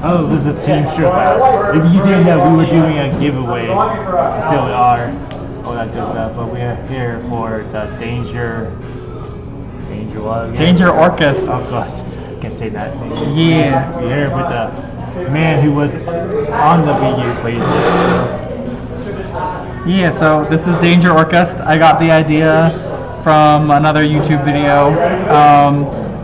Oh, this is a team scubout. If you didn't know, we were doing a giveaway. Still we are. All that good stuff. But we are here for the Danger what? Danger Orcust. Of course. Can't say that. Yeah. We're here with the man who was on the video plays it. Yeah, so this is Danger Orcust. I got the idea from another YouTube video.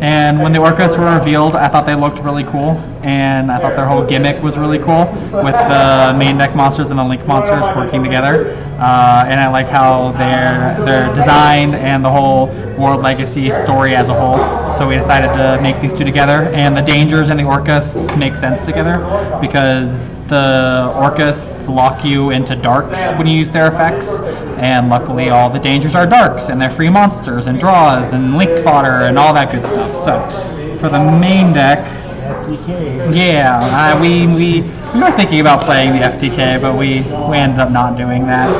And when the Orcust were revealed, I thought they looked really cool, and I thought their whole gimmick was really cool with the main deck monsters and the link monsters working together. And I like how they're designed and the whole World Legacy story as a whole. So we decided to make these two together, and the Dangers and the Orcusts make sense together because the Orcusts lock you into darks when you use their effects, and luckily all the Dangers are darks, and they're free monsters and draws and link fodder and all that good stuff. So for the main deck, FTK. yeah, we were thinking about playing the FTK, but we ended up not doing that.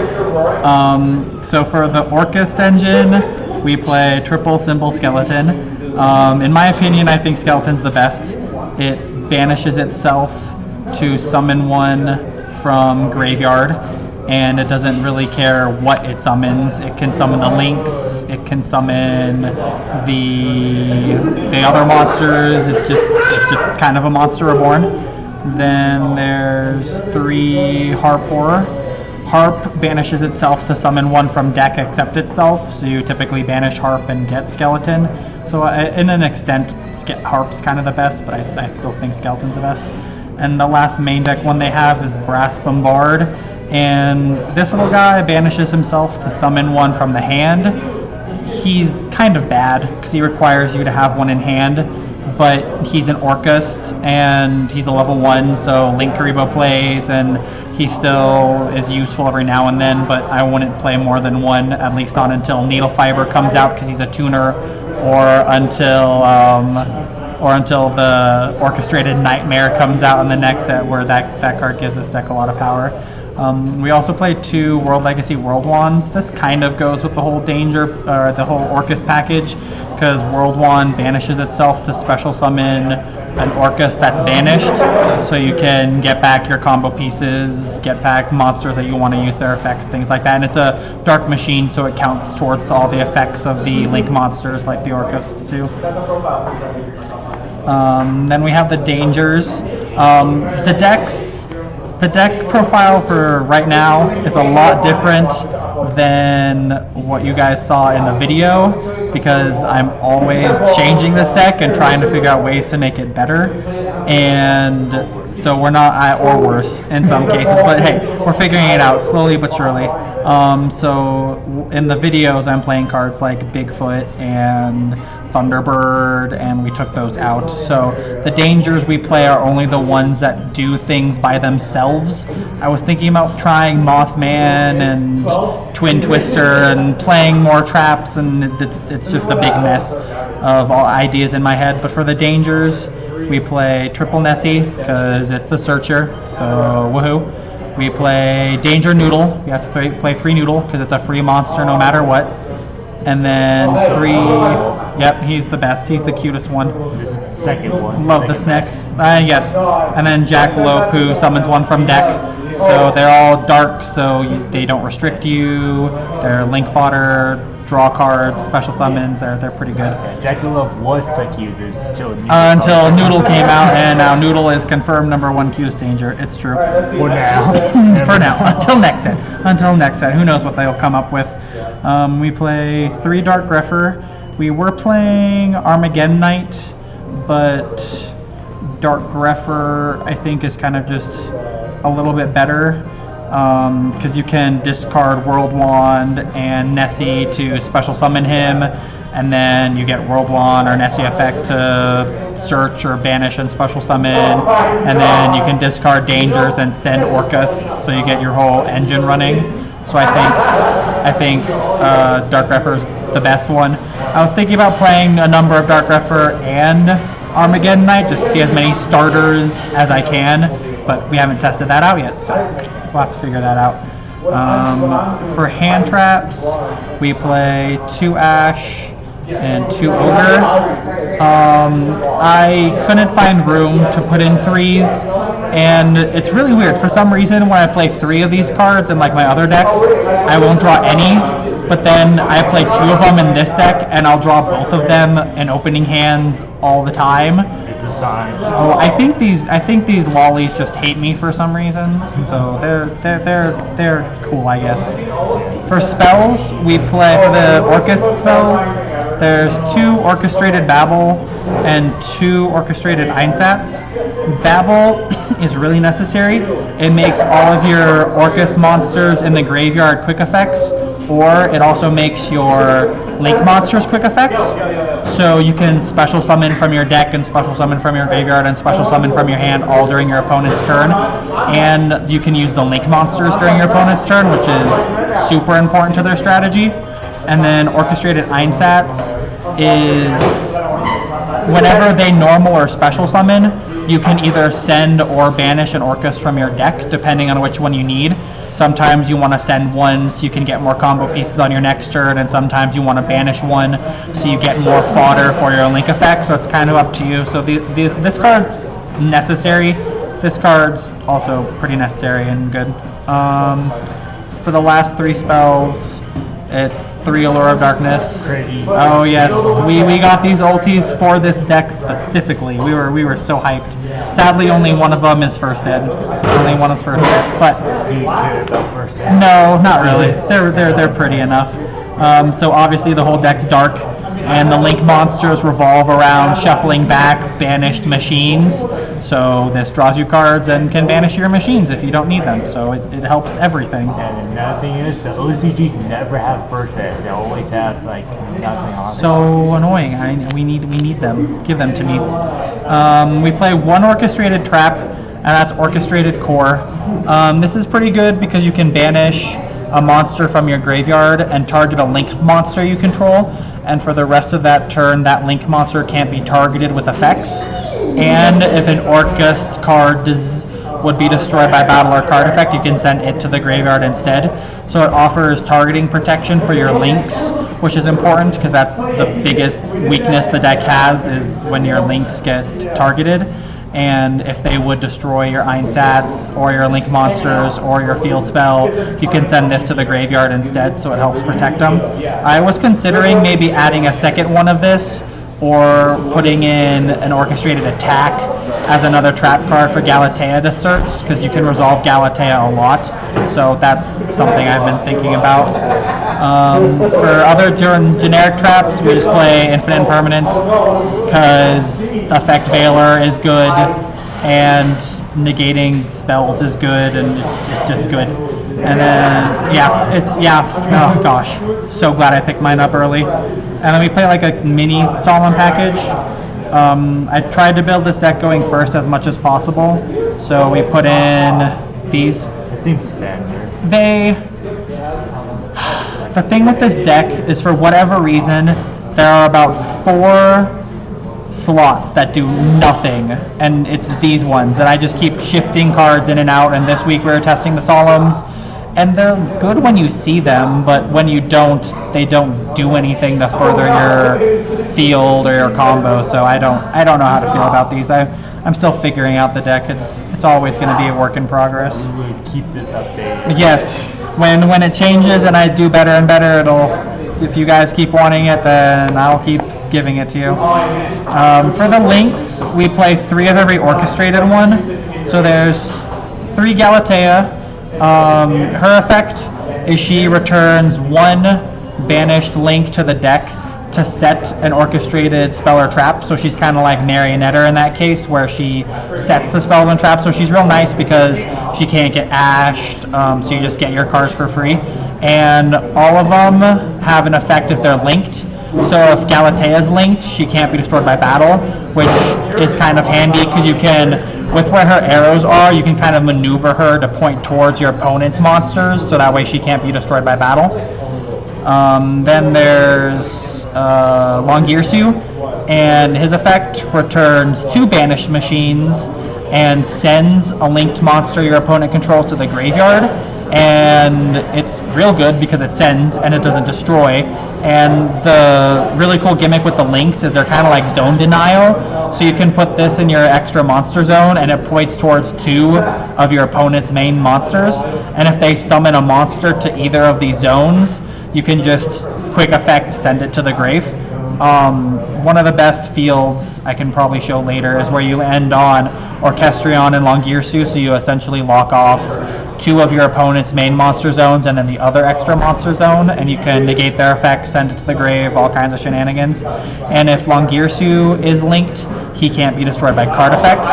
So for the Orcust engine, we play triple symbol skeleton. In my opinion, I think skeleton's the best. It banishes itself to summon one from graveyard, and it doesn't really care what it summons. It can summon the links, it can summon the other monsters. It's just kind of a monster reborn. Then there's 3 Harp Horror. Harp banishes itself to summon one from deck except itself, so you typically banish Harp and get Skeleton. So in an extent, Harp's kind of the best, but I still think Skeleton's the best. And the last main deck one they have is Brass Bombard, and this little guy banishes himself to summon one from the hand. He's kind of bad because he requires you to have one in hand, but he's an Orcust and he's a level 1, so Link Karibo plays, and he still is useful every now and then, but I wouldn't play more than one, at least not until Needle Fiber comes out because he's a tuner, or until the Orchestrated Nightmare comes out in the next set, where that card gives this deck a lot of power. We also play 2 World Legacy World Wands. This kind of goes with the whole Danger, or the whole Orcust package, because World Wand banishes itself to special summon an Orcust that's banished, so you can get back your combo pieces, get back monsters that you want to use their effects, things like that. And it's a dark machine, so it counts towards all the effects of the Link monsters like the Orcusts too. Then we have the Dangers. The deck profile for right now is a lot different than what you guys saw in the video, because I'm always changing this deck and trying to figure out ways to make it better, and so we're not, or worse in some cases, but hey, we're figuring it out slowly but surely. So in the videos I'm playing cards like Bigfoot and Thunderbird, and we took those out. So the Dangers we play are only the ones that do things by themselves. I was thinking about trying Mothman and Twin Twister and playing more traps, and it's just a big mess of all ideas in my head. But for the Dangers, we play Triple Nessie because it's the Searcher, so woohoo. We play Danger Noodle. We have to play 3 Noodle because it's a free monster no matter what. And then 3, yep, he's the best. He's the cutest one. This is the second one. Love the snacks. Yes. And then Jackalope, who summons one from deck. So they're all dark, so they don't restrict you. They're link fodder, draw cards, special summons. They're pretty good. Jackalope was the cutest until Noodle came out, and now Noodle is confirmed #1 cutest Danger. It's true. For now. For now. Until next set. Who knows what they'll come up with. We play 3 Dark Grepher. We were playing Armageddon Knight, but Dark Grepher I think is kind of just a little bit better, because you can discard World Wand and Nessie to special summon him, and then you get World Wand or Nessie effect to search or banish and special summon, and then you can discard Dangers and send Orcust, so you get your whole engine running. So I think Dark Grepher's the best one. I was thinking about playing a number of Dark Grepher and Armageddon Knight, just to see as many starters as I can, but we haven't tested that out yet, so we'll have to figure that out. For hand traps, we play 2 Ash, and 2 ogre. I couldn't find room to put in 3s, and it's really weird. For some reason, when I play 3 of these cards in like my other decks, I won't draw any, but then I play 2 of them in this deck, and I'll draw both of them in opening hands all the time. It's a sign. So I think these lollies just hate me for some reason. So they're cool, I guess. For spells, we play for the Orcust spells. There's 2 Orchestrated Babel and 2 Orchestrated Einsatz. Babel is really necessary. It makes all of your Orcust monsters in the graveyard quick effects, or it also makes your Link monsters quick effects. So you can special summon from your deck and special summon from your graveyard and special summon from your hand all during your opponent's turn. And you can use the Link monsters during your opponent's turn, which is super important to their strategy. And then Orchestrated Einsatz is whenever they normal or special summon, you can either send or banish an Orcust from your deck, depending on which one you need. Sometimes you want to send one so you can get more combo pieces on your next turn, and sometimes you want to banish one so you get more fodder for your Link effect, so it's kind of up to you. So this card's necessary. This card's also pretty necessary and good. For the last 3 spells, it's 3 Allure of Darkness. Pretty. Oh yes, we got these ultis for this deck specifically. We were so hyped. Sadly, only one of them is first ed. Only one is first ed. But Do you care about first ed? no, not really. They're pretty enough. So obviously the whole deck's dark, and the Link monsters revolve around shuffling back banished machines. So this draws you cards and can banish your machines if you don't need them. So it helps everything. And another thing is, the OCGs never have first ed. They always have like nothing on it. So annoying. We need them. Give them to me. We play 1 Orchestrated Trap, and that's Orchestrated Core. This is pretty good because you can banish a monster from your graveyard and target a Link monster you control. And for the rest of that turn, that Link monster can't be targeted with effects. And if an Orcust card would be destroyed by battle or card effect, you can send it to the graveyard instead. So it offers targeting protection for your Links, which is important because that's the biggest weakness the deck has, is when your Links get targeted. And if they would destroy your Einsatz or your Link monsters or your field spell, you can send this to the graveyard instead, so it helps protect them. I was considering maybe adding a second one of this, or putting in an Orchestrated Attack as another trap card for Galatea to search, because you can resolve Galatea a lot. So that's something I've been thinking about. For other generic traps, we just play Infinite Impermanence, because Effect Veiler is good, and negating spells is good, and it's just good. And then, oh gosh, so glad I picked mine up early. And then we play like a mini Solemn package. I tried to build this deck going first as much as possible, so we put in these. It seems standard. The thing with this deck is, for whatever reason, there are about 4 slots that do nothing, and it's these ones, and I just keep shifting cards in and out. And this week we were testing the Solemns, and they're good when you see them, but when you don't, they don't do anything to further your field or your combo. So I don't know how to feel about these. I'm still figuring out the deck. It's always going to be a work in progress. We would keep this updated. Yes, when it changes and I do better and better, if you guys keep wanting it, then I'll keep giving it to you. For the Links, we play 3 of every Orchestrated one. So there's 3 Galatea. Her effect is she returns 1 banished Link to the deck to set an Orchestrated spell or trap. So she's kind of like Marionetter in that case, where she sets the spell and trap. So she's real nice because she can't get ashed, so you just get your cards for free. And all of them have an effect if they're linked. So if Galatea is linked, she can't be destroyed by battle, which is kind of handy because you can, with where her arrows are, you can kind of maneuver her to point towards your opponent's monsters, so that way she can't be destroyed by battle. Then there's Longirsu, and his effect returns 2 banished machines and sends a linked monster your opponent controls to the graveyard. and it's real good because it sends and it doesn't destroy. And the really cool gimmick with the links is they're kind of like zone denial, so you can put this in your extra monster zone and it points towards 2 of your opponent's main monsters, and if they summon a monster to either of these zones, you can just quick effect send it to the grave. One of the best fields I can probably show later is where you end on Orchestrion and Longirsu, so you essentially lock off 2 of your opponent's main monster zones and then the other extra monster zone, and you can negate their effects, send it to the grave, all kinds of shenanigans. And if Longirsu is linked, he can't be destroyed by card effects.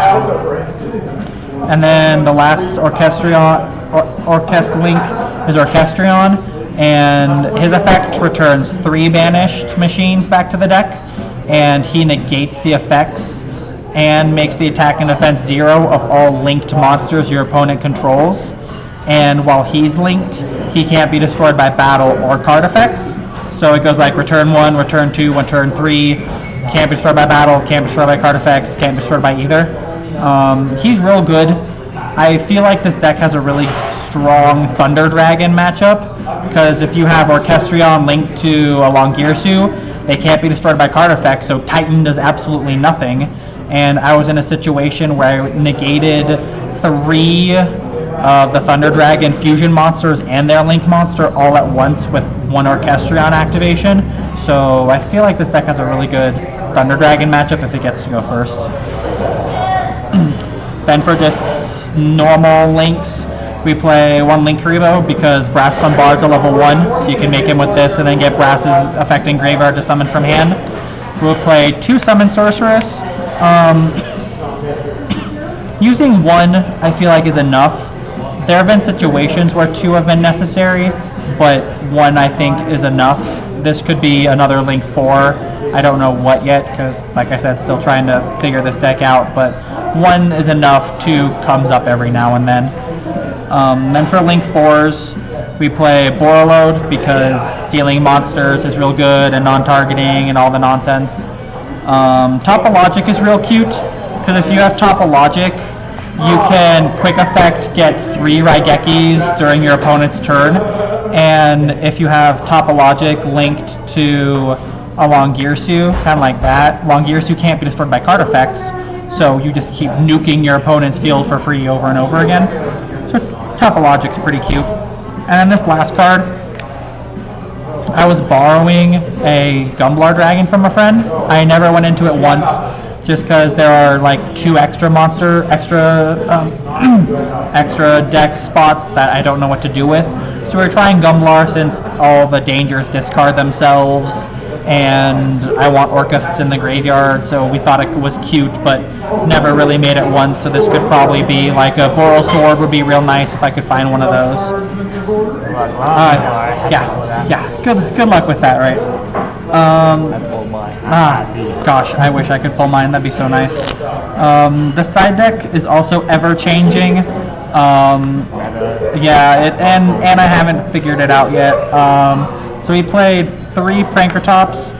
And then the last Orcust link is Orchestrion, and his effect returns 3 banished machines back to the deck, and he negates the effects and makes the attack and defense 0 of all linked monsters your opponent controls. And while he's linked, he can't be destroyed by battle or card effects. So it goes like return 1, return 2, return 3, can't be destroyed by battle, can't be destroyed by card effects, can't be destroyed by either. He's real good. I feel like this deck has a really strong Thunder Dragon matchup, because if you have Orchestrion linked to a Longirsu, they can't be destroyed by card effects, so Titan does absolutely nothing. And I was in a situation where I negated 3 of the Thunder Dragon fusion monsters and their link monster all at once with 1 Orchestrion activation. So I feel like this deck has a really good Thunder Dragon matchup if it gets to go first. Then for just normal links, we play 1 Linkuriboh because Brass Bombard's a level 1, so you can make him with this and then get Brass's affecting graveyard to summon from hand. We'll play 2 Summon Sorceress. Using 1 I feel like is enough. There have been situations where 2 have been necessary, but 1 I think is enough. This could be another Link 4. I don't know what yet, because like I said, still trying to figure this deck out, but 1 is enough, 2 comes up every now and then. Then for Link 4s, we play Borreload because stealing monsters is real good and non-targeting and all the nonsense. Topologic is real cute, because if you have Topologic, you can quick effect get 3 Raigekis during your opponent's turn, and if you have Topologic linked to a Longirsu, kind of like that, Longirsu can't be destroyed by card effects, so you just keep nuking your opponent's field for free over and over again. So Topologic's pretty cute. And then this last card, I was borrowing a Gumblar Dragon from a friend. I never went into it once, just because there are like 2 extra deck spots that I don't know what to do with. So we're trying Gumblar since all the dangers discard themselves, and I want Orcusts in the graveyard, so we thought it was cute, but never really made it once, so this could probably be like a Boral Sword would be real nice if I could find one of those. Yeah, good luck with that, right? Gosh, I wish I could pull mine, that'd be so nice. The side deck is also ever-changing. And I haven't figured it out yet. So we played 3 Prankertops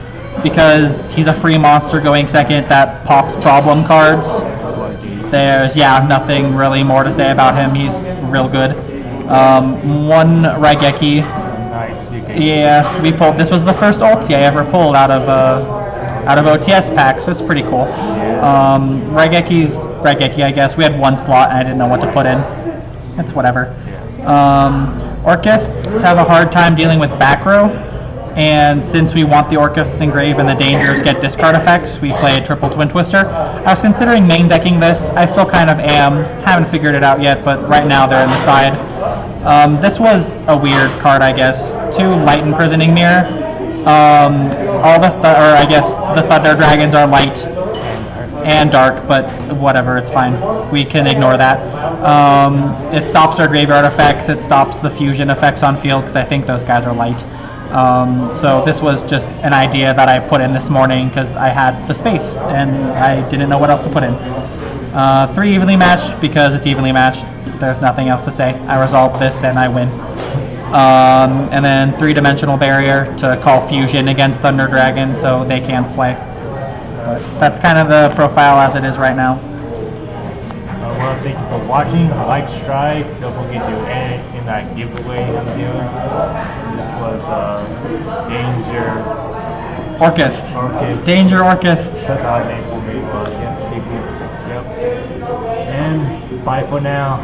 because he's a free monster going second that pops problem cards. There's, nothing really more to say about him. He's real good. 1 Raigeki. Nice. Yeah, we pulled. This was the first ulti I ever pulled out of OTS pack, so it's pretty cool. Raigeki's Raigeki, I guess. We had 1 slot and I didn't know what to put in. It's whatever. Orcusts have a hard time dealing with back row, and since we want the Orcusts in grave and the dangers get discard effects, we play a triple Twin Twister. I was considering main decking this. I still kind of am. Haven't figured it out yet, but right now they're in the side. This was a weird card, I guess. 2 Light Imprisoning Mirror. The Thunder Dragons are light and dark, but whatever, it's fine. We can ignore that. It stops our graveyard effects. It stops the fusion effects on field, because I think those guys are light. So this was just an idea that I put in this morning because I had the space and I didn't know what else to put in. 3 evenly matched because it's evenly matched. There's nothing else to say. I resolve this and I win. And then 3-dimensional barrier to call fusion against Thunder Dragon so they can't play. But that's kind of the profile as it is right now. thank you for watching. Like, subscribe. Don't forget to end in that giveaway I'm doing. This was Danger Orcust. Orcust. Danger Orcust. Such a odd name for me, but yeah, thank you. Yep. And bye for now.